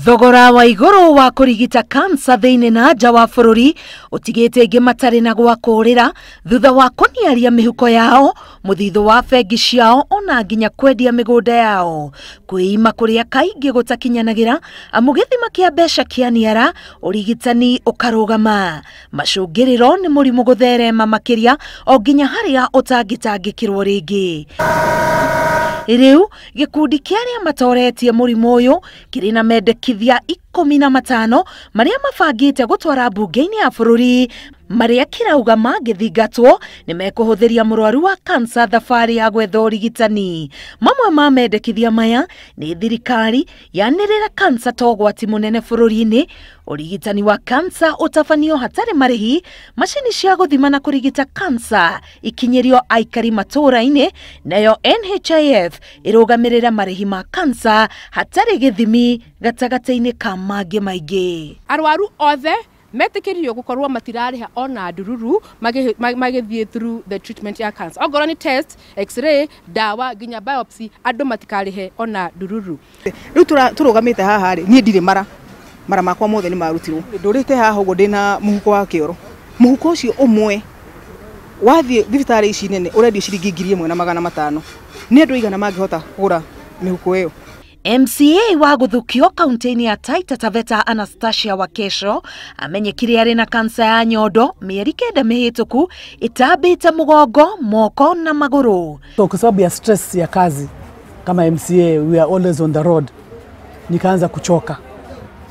Thogora wa iguru wa kurigita cancer thiini na nja wa bururi utigite ingi matari na gwa kurira thutha wa kuniaria mihuko yao muthitho wa bengi ciao ona nginya kwendia migunda yao kuima kuria kaingi gutakinyanagira amu githima kia mbeca kianiara urigitani ukarugama macungiriro ni murimu gutherema makiria o nginya haria utangitangikirwo ringi. Riu gikundi kia aria matoretie murimu uyu kiri na Mendekithia 15 maria mabangite gutwara mbunge-ini ya bururi maria kirauga mangithingatwo ni mekuhuthiria murwaru wa cancer thabari ya gwetha urigitani. Mamwe ma Mendekithia maya ni thirikari yanirira cancer togwati munene bururi-ini, urigitani wa cancer utafanio hatari marihi, macini cia guthima na kurigita cancer ikinyirio aikari matura-ini, nayo NHIF irugamirira marihi ma cancer hatari githimi gatagata-ini ka mangi maingi. Arwaru othe metikirio gukorwo matirariha ona ndururu magithie through the treatment ya cancer. Ogoro ni test, x-ray, dawa ginya biopsy andu matikarihe ona ndururu. Riu turugamite haha ri nie ndire mara makwa mothe ni marutirwo. Ndurite haha ugo ndina muhuko wa kioro. Muhuko ucio umwe wathie thibitari ici nene urendio ciringi 1,500. Ni andu igana mangihota kugura mihuko iyo. MCA wa guthukio kaunti-ini ya Taita Taveta Anastasia Wakesho amenyekire ari na kansa ya nyondo mieri 9 mihituku itabite mugongo, moko na maguru. So kwa sababu ya stress ya kazi kama MCA, we are always on the road, nikaanza kuchoka.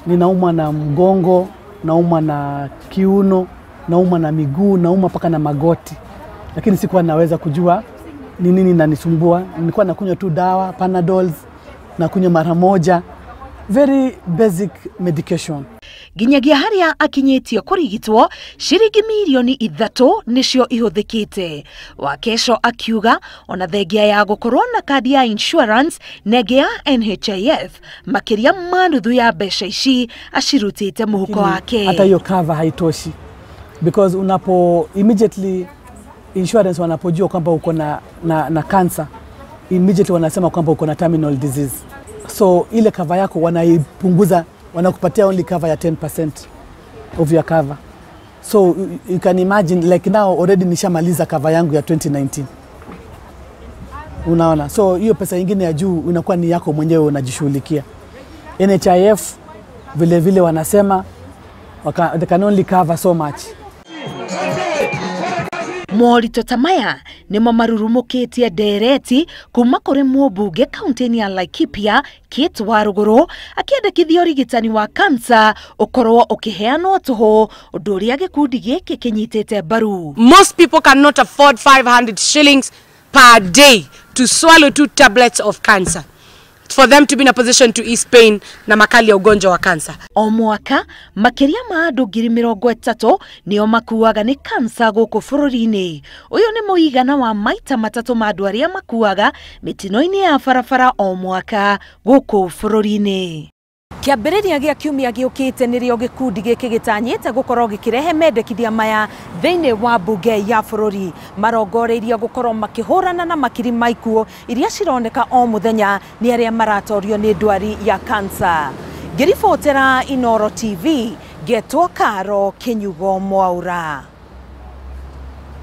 Ninaumwa na mgongo, naumwa na kiuno, naumwa na miguu, naumwa paka na magoti. Lakini sikuwa naweza kujua ni nini inanisumbua. Nilikuwa nakunywa tu dawa, Panadols, na kunywa mara moja, very basic medication. Ginyagia haria akinyitio kurigitwo shiringi milioni 3 nicio ihuthikite. Wakesho akiuga ona thengia ya gukorwo na kadi ya insurance nege ya NHIF makiria manuthu ya mbeca ici ashirutite muhuko wake. Hata hiyo cover haitoshi, because unapo immediately insurance wanapojua kwamba uko na cancer, immediately wanasema kwamba uko na terminal disease. So ile cover yako wanaipunguza, wanakupatia only cover ya 10% of your cover. So you can imagine, like now already nishamaliza cover yangu ya 2019. Unaona? So hiyo pesa nyingine ya juu inakuwa ni yako mwenyewe unajishughulikia. NHIF vile wanasema they can only cover so much. Morito tamaya ni marurumukitie ndereti kuma kuri mbunge kaunti-ini ya Laikipia kitwa ruguru akiendekithia urigitani wa cancer ukorwo ukiheanwo tuhu undu uria gikundi giki kinyitite baru. Most people cannot afford 500 shillings per day to swallow 2 tablets of cancer. For them to be in a position to ease pain na makali ya ugonjwa wa cancer. O mwaka makiria ma andu 30,000 nio makuaga ni cancer guku bururi-ini. Uyu ni muigana wa maita matatu ma andu aria makuaga mitino-ini ya barabara o mwaka guku bururi-ini. Kiambiriria gia kiumia giukite nirio gikundi giki gitanyite gukorwo gikirehe Mendekithia maya thiini wa mbunge ya bururi marongoreirie gukorwo makihurana na makiri maikuo iria cironeka o muthenya ni aria maratorio ni ndwari ya cancer. Ngiribotera Inooro TV getwo Karo Kinyugo Mwaura.